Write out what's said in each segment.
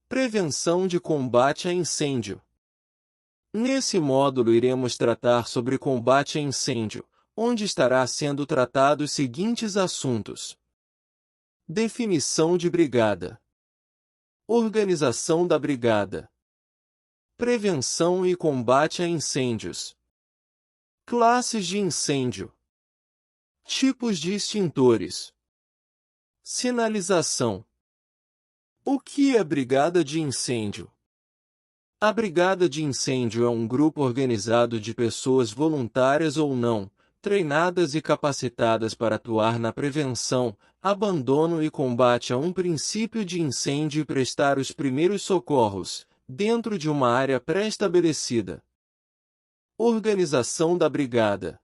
Prevenção de combate a incêndio. Nesse módulo iremos tratar sobre combate a incêndio, onde estará sendo tratado os seguintes assuntos: definição de brigada, organização da brigada, prevenção e combate a incêndios, classes de incêndio, tipos de extintores, sinalização. O que é brigada de incêndio? A brigada de incêndio é um grupo organizado de pessoas voluntárias ou não, treinadas e capacitadas para atuar na prevenção, abandono e combate a um princípio de incêndio e prestar os primeiros socorros, dentro de uma área pré-estabelecida. Organização da brigada.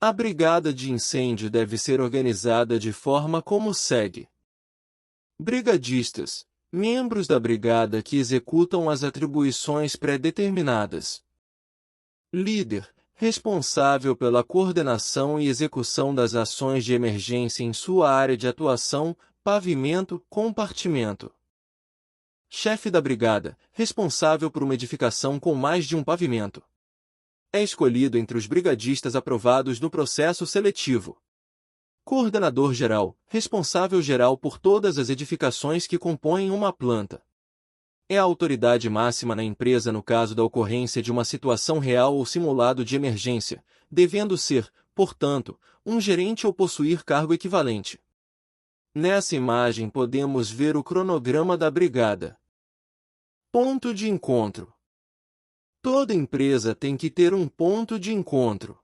A brigada de incêndio deve ser organizada de forma como segue: brigadistas, membros da brigada que executam as atribuições pré-determinadas. Líder, responsável pela coordenação e execução das ações de emergência em sua área de atuação, pavimento, compartimento. Chefe da brigada, responsável por uma edificação com mais de um pavimento. É escolhido entre os brigadistas aprovados no processo seletivo. Coordenador geral, responsável geral por todas as edificações que compõem uma planta. É a autoridade máxima na empresa no caso da ocorrência de uma situação real ou simulado de emergência, devendo ser, portanto, um gerente ou possuir cargo equivalente. Nessa imagem podemos ver o cronograma da brigada. Ponto de encontro. Toda empresa tem que ter um ponto de encontro.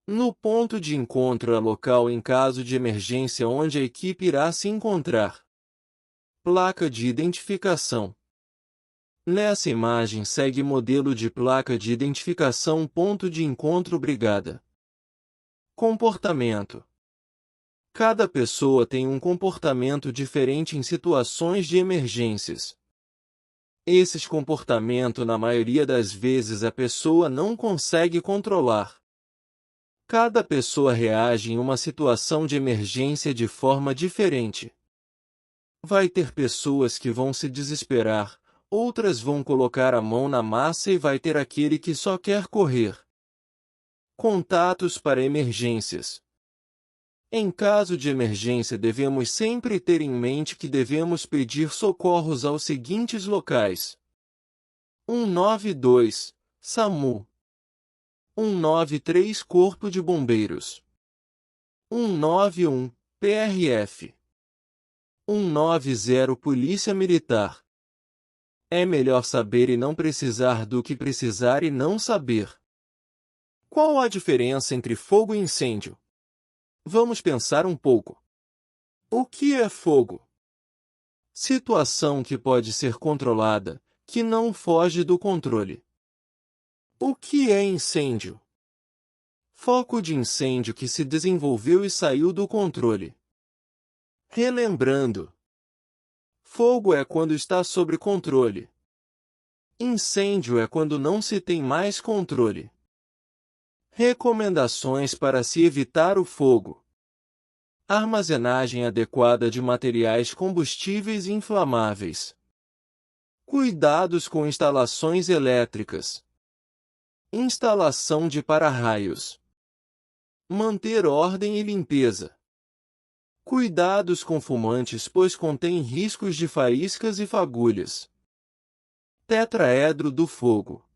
No ponto de encontro é local em caso de emergência onde a equipe irá se encontrar. Placa de identificação. Nessa imagem segue modelo de placa de identificação ponto de encontro brigada. Comportamento. Cada pessoa tem um comportamento diferente em situações de emergências. Esses comportamentos na maioria das vezes a pessoa não consegue controlar. Cada pessoa reage em uma situação de emergência de forma diferente. Vai ter pessoas que vão se desesperar, outras vão colocar a mão na massa e vai ter aquele que só quer correr. Contatos para emergências. Em caso de emergência devemos sempre ter em mente que devemos pedir socorros aos seguintes locais: 192, SAMU. 193 Corpo de Bombeiros. 191, PRF. 190 Polícia Militar. É melhor saber e não precisar do que precisar e não saber. Qual a diferença entre fogo e incêndio? Vamos pensar um pouco. O que é fogo? Situação que pode ser controlada, que não foge do controle. O que é incêndio? Foco de incêndio que se desenvolveu e saiu do controle. Relembrando. Fogo é quando está sob controle. Incêndio é quando não se tem mais controle. Recomendações para se evitar o fogo. Armazenagem adequada de materiais combustíveis e inflamáveis. Cuidados com instalações elétricas. Instalação de para-raios. Manter ordem e limpeza. Cuidados com fumantes pois contém riscos de faíscas e fagulhas. Tetraedro do fogo.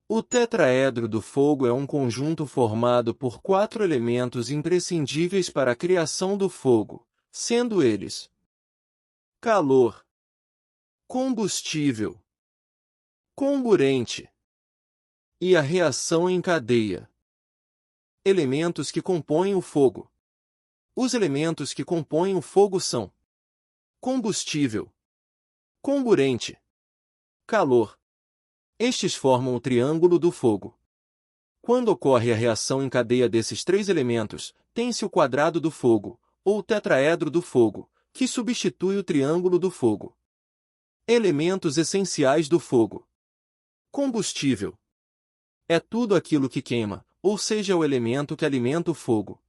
O tetraedro do fogo é um conjunto formado por 4 elementos imprescindíveis para a criação do fogo, sendo eles: calor, combustível, comburente e a reação em cadeia. Elementos que compõem o fogo. Os elementos que compõem o fogo são: combustível, comburente, calor. Estes formam o triângulo do fogo. Quando ocorre a reação em cadeia desses 3 elementos, tem-se o quadrado do fogo, ou tetraedro do fogo, que substitui o triângulo do fogo. Elementos essenciais do fogo. Combustível. É tudo aquilo que queima, ou seja, o elemento que alimenta o fogo.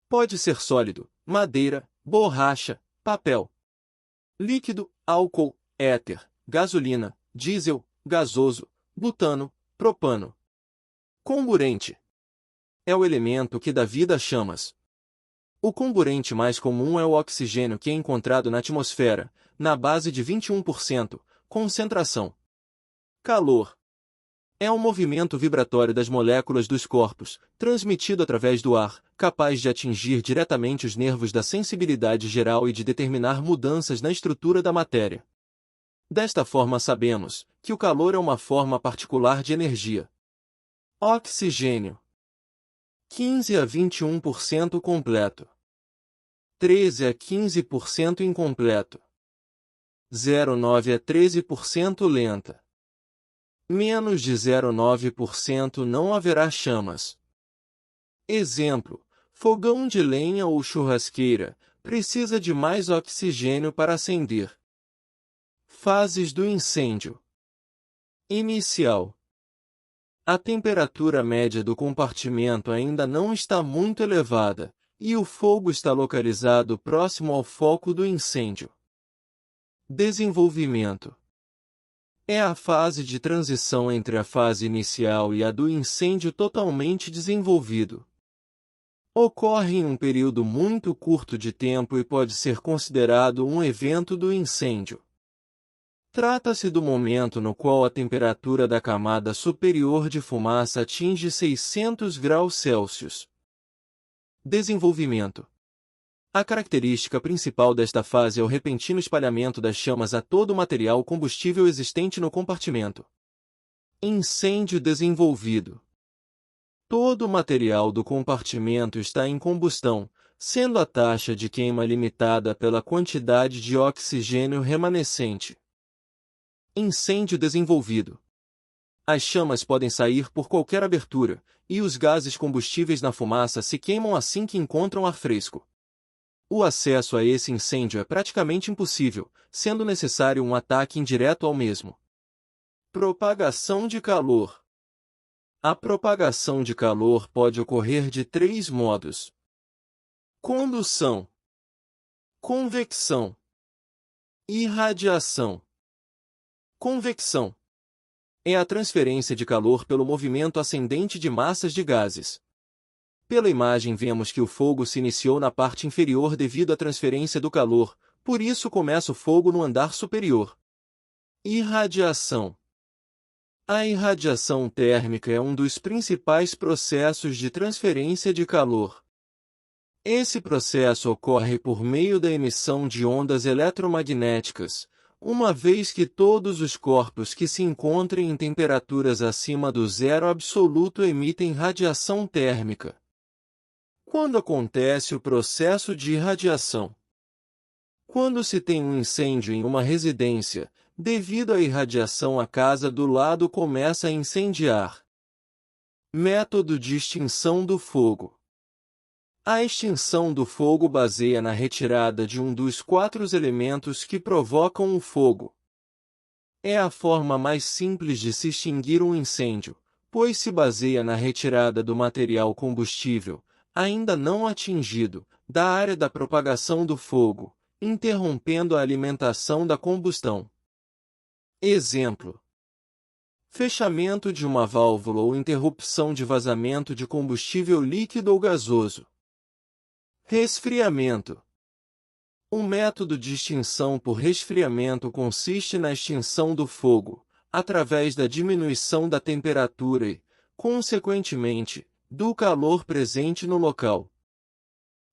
Pode ser sólido, madeira, borracha, papel. líquido, álcool, éter, gasolina, diesel, gasoso, butano, propano. Comburente é o elemento que dá vida às chamas. O comburente mais comum é o oxigênio, que é encontrado na atmosfera, na base de 21%, concentração. Calor é um movimento vibratório das moléculas dos corpos, transmitido através do ar, capaz de atingir diretamente os nervos da sensibilidade geral e de determinar mudanças na estrutura da matéria. Desta forma sabemos que o calor é uma forma particular de energia. Oxigênio 15 a 21% completo. 13 a 15% incompleto. 0,9 a 13% lenta. Menos de 0,9% não haverá chamas. Exemplo: fogão de lenha ou churrasqueira precisa de mais oxigênio para acender. Fases do incêndio. Inicial. A temperatura média do compartimento ainda não está muito elevada, e o fogo está localizado próximo ao foco do incêndio. Desenvolvimento. É a fase de transição entre a fase inicial e a do incêndio totalmente desenvolvido. Ocorre em um período muito curto de tempo e pode ser considerado um evento do incêndio. Trata-se do momento no qual a temperatura da camada superior de fumaça atinge 600 graus Celsius. Desenvolvimento. A característica principal desta fase é o repentino espalhamento das chamas a todo o material combustível existente no compartimento. Incêndio desenvolvido. Todo o material do compartimento está em combustão, sendo a taxa de queima limitada pela quantidade de oxigênio remanescente. Incêndio desenvolvido. As chamas podem sair por qualquer abertura, e os gases combustíveis na fumaça se queimam assim que encontram ar fresco. O acesso a esse incêndio é praticamente impossível, sendo necessário um ataque indireto ao mesmo. Propagação de calor. A propagação de calor pode ocorrer de 3 modos: condução, convecção e radiação. Convecção é a transferência de calor pelo movimento ascendente de massas de gases. Pela imagem vemos que o fogo se iniciou na parte inferior devido à transferência do calor, por isso começa o fogo no andar superior. Irradiação. A irradiação térmica é um dos principais processos de transferência de calor. Esse processo ocorre por meio da emissão de ondas eletromagnéticas, uma vez que todos os corpos que se encontrem em temperaturas acima do zero absoluto emitem radiação térmica. Quando acontece o processo de irradiação? Quando se tem um incêndio em uma residência, devido à irradiação a casa do lado começa a incendiar. Método de extinção do fogo. A extinção do fogo baseia na retirada de um dos 4 elementos que provocam o fogo. É a forma mais simples de se extinguir um incêndio, pois se baseia na retirada do material combustível, ainda não atingido, da área da propagação do fogo, interrompendo a alimentação da combustão. Exemplo: fechamento de uma válvula ou interrupção de vazamento de combustível líquido ou gasoso. Resfriamento. Um método de extinção por resfriamento consiste na extinção do fogo, através da diminuição da temperatura e, consequentemente, do calor presente no local.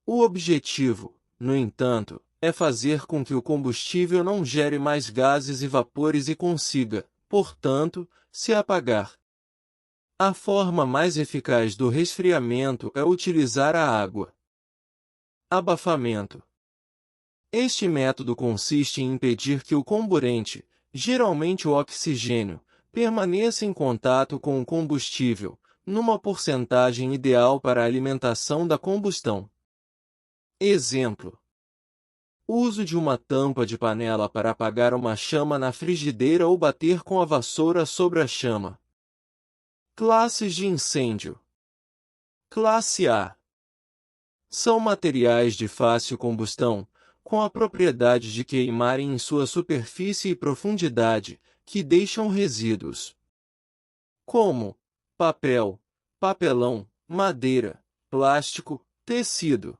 O objetivo, no entanto, é fazer com que o combustível não gere mais gases e vapores e consiga, portanto, se apagar. A forma mais eficaz do resfriamento é utilizar a água. Abafamento. Este método consiste em impedir que o comburente, geralmente o oxigênio, permaneça em contato com o combustível, numa porcentagem ideal para a alimentação da combustão. Exemplo: uso de uma tampa de panela para apagar uma chama na frigideira ou bater com a vassoura sobre a chama. Classes de incêndio. Classe A. São materiais de fácil combustão, com a propriedade de queimarem em sua superfície e profundidade, que deixam resíduos como papel, papelão, madeira, plástico, tecido.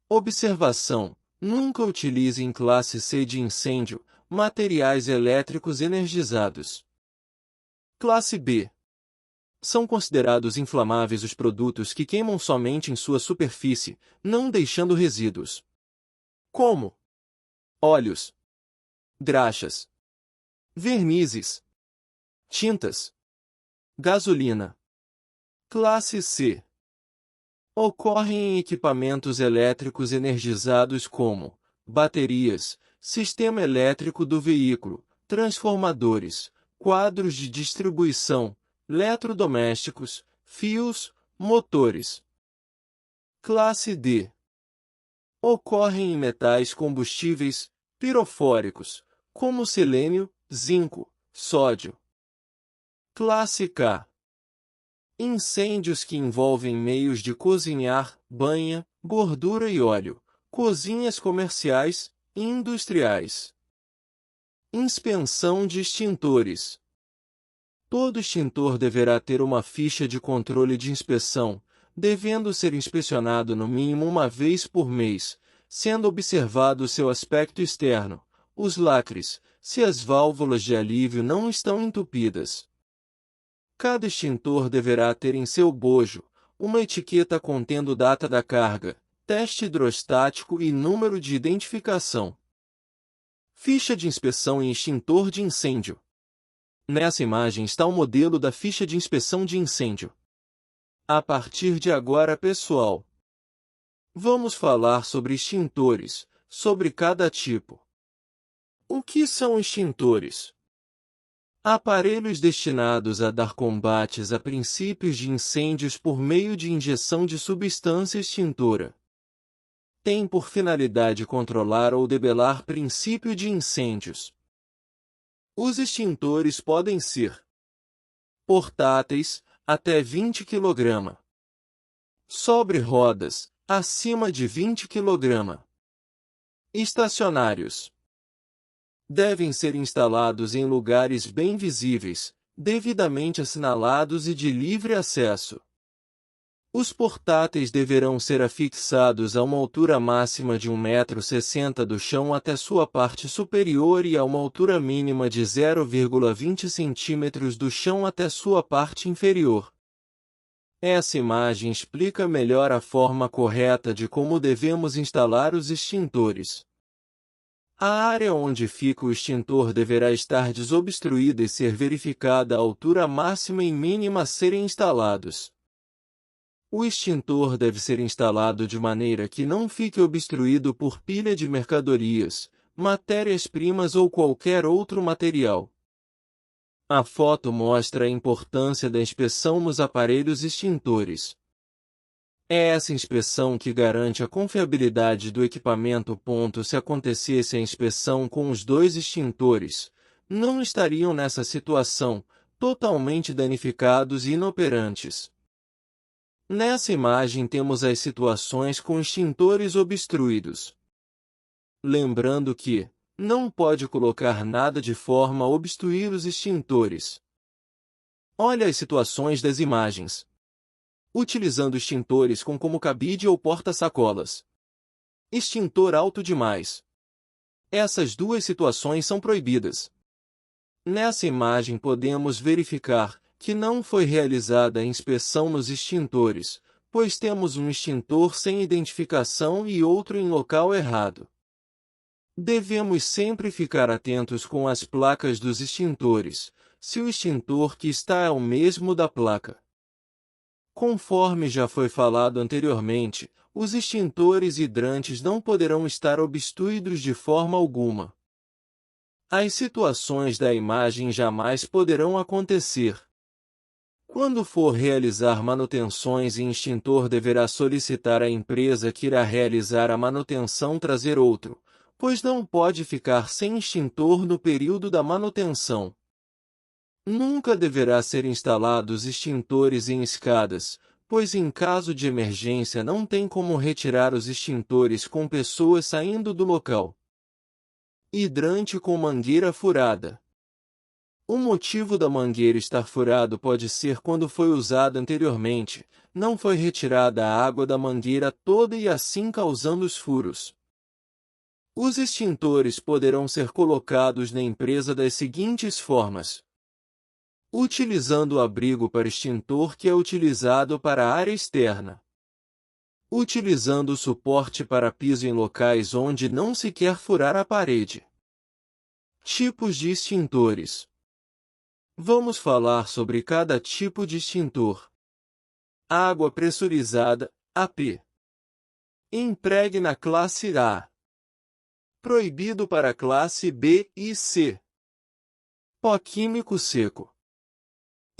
Observação: nunca utilize em classe C de incêndio materiais elétricos energizados. Classe B. São considerados inflamáveis os produtos que queimam somente em sua superfície, não deixando resíduos, como óleos, graxas, vernizes, tintas, gasolina. Classe C. Ocorrem em equipamentos elétricos energizados como baterias, sistema elétrico do veículo, transformadores, quadros de distribuição, eletrodomésticos, fios, motores. Classe D. Ocorrem em metais combustíveis, pirofóricos, como selênio, zinco, sódio. Classe K. Incêndios que envolvem meios de cozinhar, banha, gordura e óleo, cozinhas comerciais e industriais. Inspeção de extintores. Todo extintor deverá ter uma ficha de controle de inspeção, devendo ser inspecionado no mínimo uma vez por mês, sendo observado seu aspecto externo, os lacres, se as válvulas de alívio não estão entupidas. Cada extintor deverá ter em seu bojo uma etiqueta contendo data da carga, teste hidrostático e número de identificação. Ficha de inspeção em extintor de incêndio. Nessa imagem está o modelo da ficha de inspeção de incêndio. A partir de agora, pessoal, vamos falar sobre extintores, sobre cada tipo. O que são extintores? Aparelhos destinados a dar combates a princípios de incêndios por meio de injeção de substância extintora. Tem por finalidade controlar ou debelar princípio de incêndios. Os extintores podem ser portáteis, até 20 kg. Sobre rodas, acima de 20 kg. Estacionários. Devem ser instalados em lugares bem visíveis, devidamente assinalados e de livre acesso. Os portáteis deverão ser afixados a uma altura máxima de 1,60 m do chão até sua parte superior e a uma altura mínima de 0,20 cm do chão até sua parte inferior. Essa imagem explica melhor a forma correta de como devemos instalar os extintores. A área onde fica o extintor deverá estar desobstruída e ser verificada a altura máxima e mínima a serem instalados. O extintor deve ser instalado de maneira que não fique obstruído por pilha de mercadorias, matérias-primas ou qualquer outro material. A foto mostra a importância da inspeção nos aparelhos extintores. É essa inspeção que garante a confiabilidade do equipamento. Se acontecesse a inspeção com os dois extintores, não estariam nessa situação, totalmente danificados e inoperantes. Nessa imagem temos as situações com extintores obstruídos. Lembrando que não pode colocar nada de forma a obstruir os extintores. Olha as situações das imagens. Utilizando extintores com como cabide ou porta-sacolas. Extintor alto demais. Essas duas situações são proibidas. Nessa imagem podemos verificar que não foi realizada a inspeção nos extintores, pois temos um extintor sem identificação e outro em local errado. Devemos sempre ficar atentos com as placas dos extintores, se o extintor que está é o mesmo da placa. Conforme já foi falado anteriormente, os extintores hidrantes não poderão estar obstruídos de forma alguma. As situações da imagem jamais poderão acontecer. Quando for realizar manutenções em extintor, deverá solicitar à empresa que irá realizar a manutenção trazer outro, pois não pode ficar sem extintor no período da manutenção. Nunca deverá ser instalados extintores em escadas, pois em caso de emergência não tem como retirar os extintores com pessoas saindo do local. Hidrante com mangueira furada. O motivo da mangueira estar furado pode ser quando foi usada anteriormente, não foi retirada a água da mangueira toda e assim causando os furos. Os extintores poderão ser colocados na empresa das seguintes formas: utilizando o abrigo para extintor que é utilizado para a área externa. Utilizando o suporte para piso em locais onde não se quer furar a parede. Tipos de extintores. Vamos falar sobre cada tipo de extintor. Água pressurizada, AP. Empregue na classe A. Proibido para classe B e C. Pó químico seco.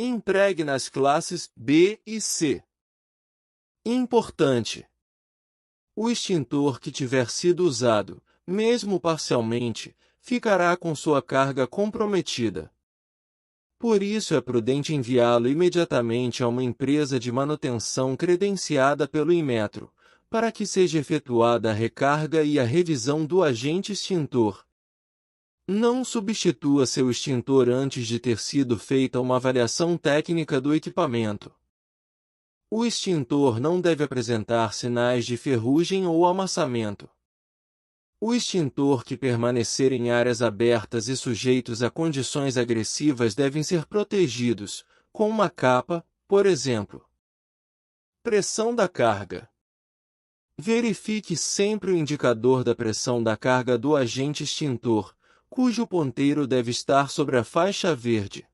Empregue nas classes B e C. Importante: o extintor que tiver sido usado, mesmo parcialmente, ficará com sua carga comprometida. Por isso é prudente enviá-lo imediatamente a uma empresa de manutenção credenciada pelo Inmetro, para que seja efetuada a recarga e a revisão do agente extintor. Não substitua seu extintor antes de ter sido feita uma avaliação técnica do equipamento. O extintor não deve apresentar sinais de ferrugem ou amassamento. O extintor que permanecer em áreas abertas e sujeitos a condições agressivas devem ser protegidos, com uma capa, por exemplo. Pressão da carga. Verifique sempre o indicador da pressão da carga do agente extintor, cujo ponteiro deve estar sobre a faixa verde.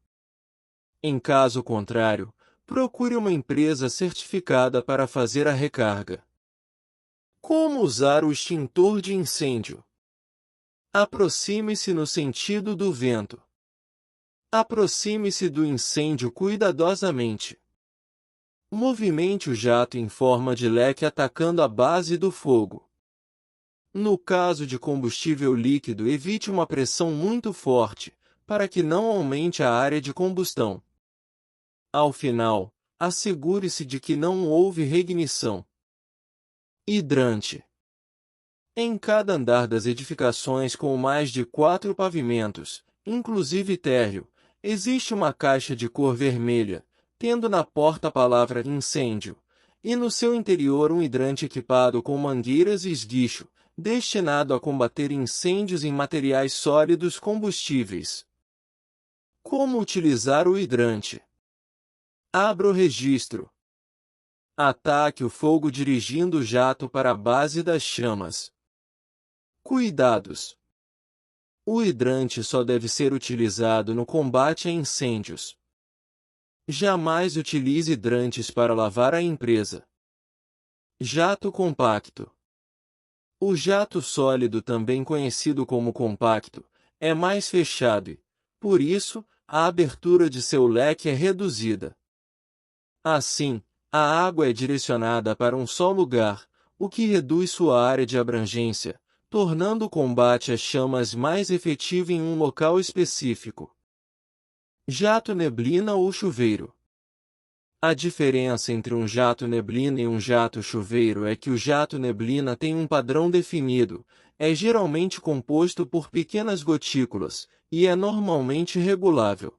Em caso contrário, procure uma empresa certificada para fazer a recarga. Como usar o extintor de incêndio? Aproxime-se no sentido do vento. Aproxime-se do incêndio cuidadosamente. Movimente o jato em forma de leque atacando a base do fogo. No caso de combustível líquido, evite uma pressão muito forte, para que não aumente a área de combustão. Ao final, assegure-se de que não houve reignição. Hidrante. Em cada andar das edificações com mais de 4 pavimentos, inclusive térreo, existe uma caixa de cor vermelha, tendo na porta a palavra incêndio, e no seu interior um hidrante equipado com mangueiras e esguicho, destinado a combater incêndios em materiais sólidos combustíveis. Como utilizar o hidrante? Abra o registro. Ataque o fogo dirigindo o jato para a base das chamas. Cuidados. O hidrante só deve ser utilizado no combate a incêndios. Jamais utilize hidrantes para lavar a empresa. Jato compacto. O jato sólido, também conhecido como compacto, é mais fechado e, por isso, a abertura de seu leque é reduzida. Assim, a água é direcionada para um só lugar, o que reduz sua área de abrangência, tornando o combate às chamas mais efetivo em um local específico. Jato neblina ou chuveiro. A diferença entre um jato neblina e um jato chuveiro é que o jato neblina tem um padrão definido, é geralmente composto por pequenas gotículas, e é normalmente regulável.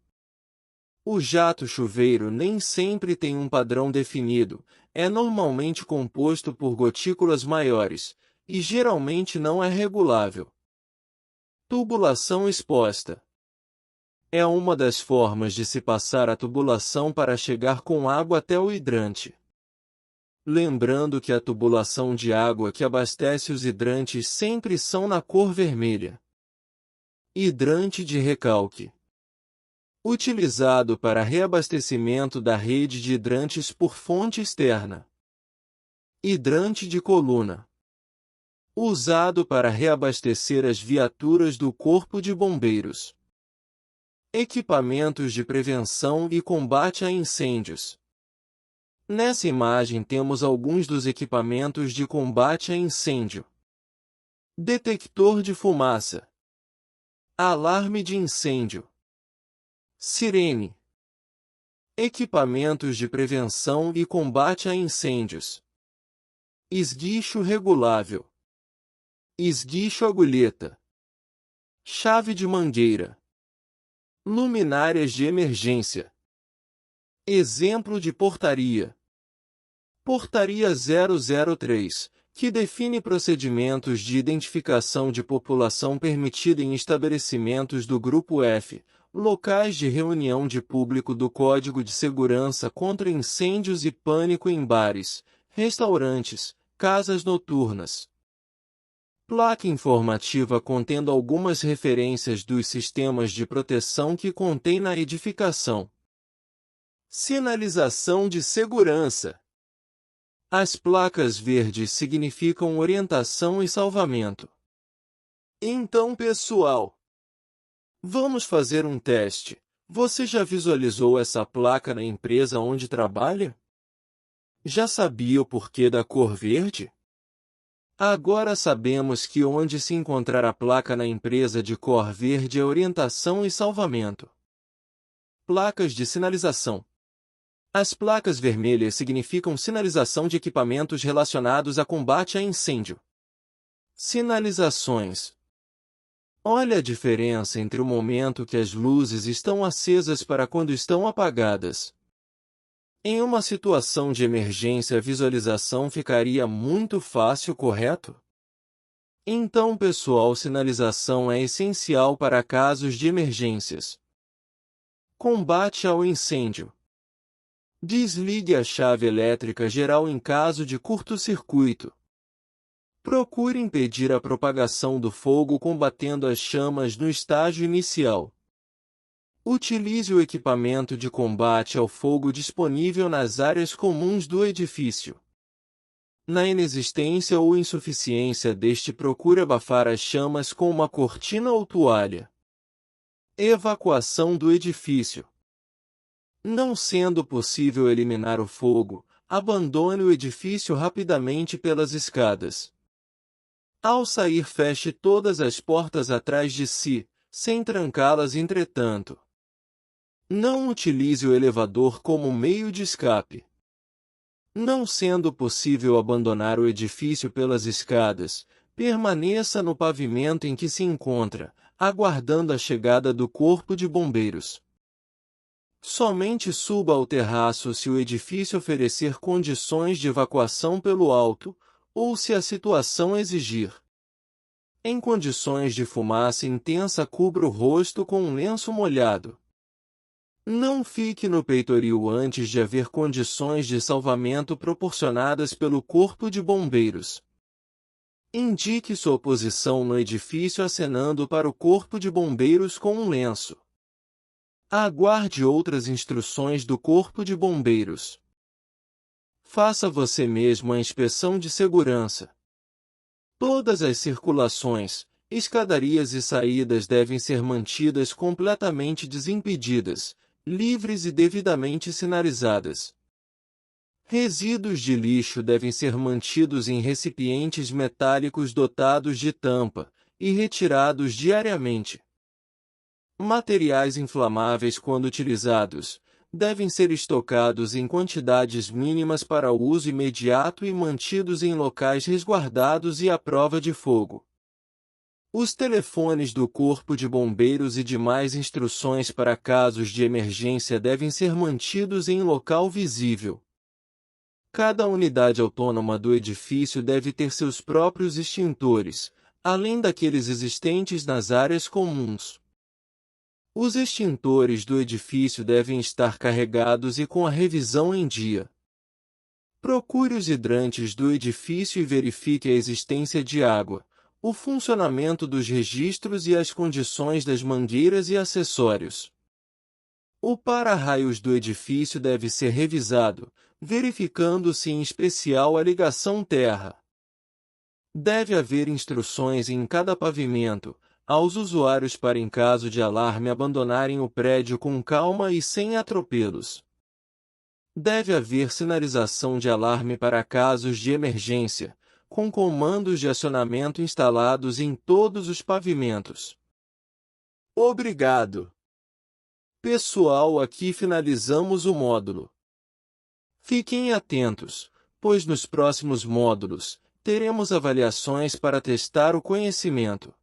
O jato chuveiro nem sempre tem um padrão definido, é normalmente composto por gotículas maiores, e geralmente não é regulável. Tubulação exposta. É uma das formas de se passar a tubulação para chegar com água até o hidrante. Lembrando que a tubulação de água que abastece os hidrantes sempre são na cor vermelha. Hidrante de recalque. Utilizado para reabastecimento da rede de hidrantes por fonte externa. Hidrante de coluna. Usado para reabastecer as viaturas do Corpo de Bombeiros. Equipamentos de prevenção e combate a incêndios. Nessa imagem temos alguns dos equipamentos de combate a incêndio. Detector de fumaça. Alarme de incêndio. Sirene. Equipamentos de prevenção e combate a incêndios. Esguicho regulável. Esguicho agulheta. Chave de mangueira. Luminárias de emergência. Exemplo de portaria. Portaria 003, que define procedimentos de identificação de população permitida em estabelecimentos do Grupo F, locais de reunião de público do Código de Segurança contra Incêndios e Pânico em bares, restaurantes, casas noturnas. Placa informativa contendo algumas referências dos sistemas de proteção que contém na edificação. Sinalização de segurança. As placas verdes significam orientação e salvamento. Então, pessoal, vamos fazer um teste. Você já visualizou essa placa na empresa onde trabalha? Já sabia o porquê da cor verde? Agora sabemos que onde se encontrar a placa na empresa de cor verde é orientação e salvamento. Placas de sinalização. As placas vermelhas significam sinalização de equipamentos relacionados a combate a incêndio. Sinalizações. Olha a diferença entre o momento que as luzes estão acesas para quando estão apagadas. Em uma situação de emergência, a visualização ficaria muito fácil, correto? Então, pessoal, sinalização é essencial para casos de emergências. Combate ao incêndio. Desligue a chave elétrica geral em caso de curto-circuito. Procure impedir a propagação do fogo combatendo as chamas no estágio inicial. Utilize o equipamento de combate ao fogo disponível nas áreas comuns do edifício. Na inexistência ou insuficiência deste, procure abafar as chamas com uma cortina ou toalha. Evacuação do edifício. Não sendo possível eliminar o fogo, abandone o edifício rapidamente pelas escadas. Ao sair, feche todas as portas atrás de si, sem trancá-las entretanto. Não utilize o elevador como meio de escape. Não sendo possível abandonar o edifício pelas escadas, permaneça no pavimento em que se encontra, aguardando a chegada do Corpo de Bombeiros. Somente suba ao terraço se o edifício oferecer condições de evacuação pelo alto, ou se a situação exigir. Em condições de fumaça intensa, cubra o rosto com um lenço molhado. Não fique no peitoril antes de haver condições de salvamento proporcionadas pelo Corpo de Bombeiros. Indique sua posição no edifício acenando para o Corpo de Bombeiros com um lenço. Aguarde outras instruções do Corpo de Bombeiros. Faça você mesmo a inspeção de segurança. Todas as circulações, escadarias e saídas devem ser mantidas completamente desimpedidas, livres e devidamente sinalizadas. Resíduos de lixo devem ser mantidos em recipientes metálicos dotados de tampa, e retirados diariamente. Materiais inflamáveis, quando utilizados, devem ser estocados em quantidades mínimas para o uso imediato e mantidos em locais resguardados e à prova de fogo. Os telefones do Corpo de Bombeiros e demais instruções para casos de emergência devem ser mantidos em local visível. Cada unidade autônoma do edifício deve ter seus próprios extintores, além daqueles existentes nas áreas comuns. Os extintores do edifício devem estar carregados e com a revisão em dia. Procure os hidrantes do edifício e verifique a existência de água, o funcionamento dos registros e as condições das mangueiras e acessórios. O para-raios do edifício deve ser revisado, verificando-se em especial a ligação terra. Deve haver instruções em cada pavimento, aos usuários para, em caso de alarme, abandonarem o prédio com calma e sem atropelos. Deve haver sinalização de alarme para casos de emergência, com comandos de acionamento instalados em todos os pavimentos. Obrigado! Pessoal, aqui finalizamos o módulo. Fiquem atentos, pois nos próximos módulos, teremos avaliações para testar o conhecimento.